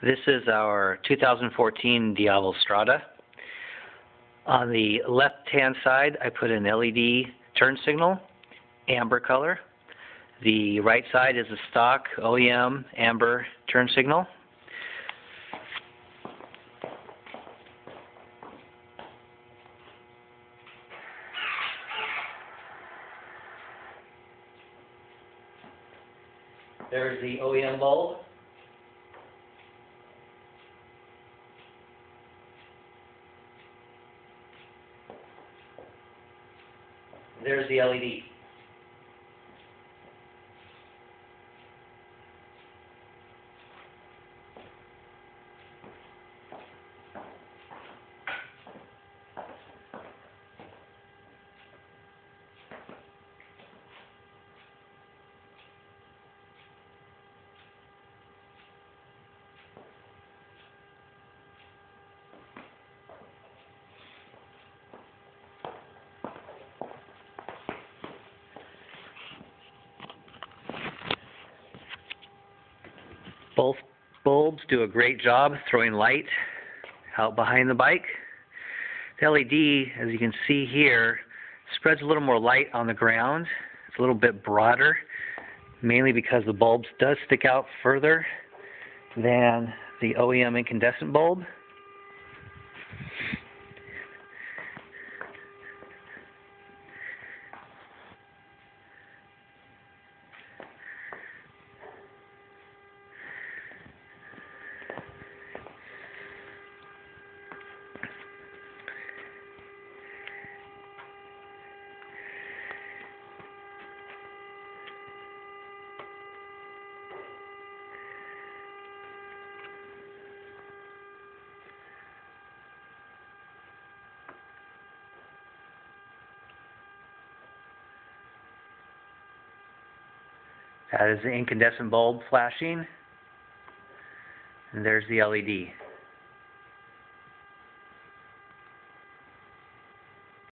This is our 2014 Diavel Strada. On the left-hand side, I put an LED turn signal, amber color. The right side is a stock OEM amber turn signal. There's the OEM bulb. There's the LED. Both bulbs do a great job throwing light out behind the bike. The LED, as you can see here, spreads a little more light on the ground. It's a little bit broader, mainly because the bulbs does stick out further than the OEM incandescent bulb. That is the incandescent bulb flashing, and there's the LED.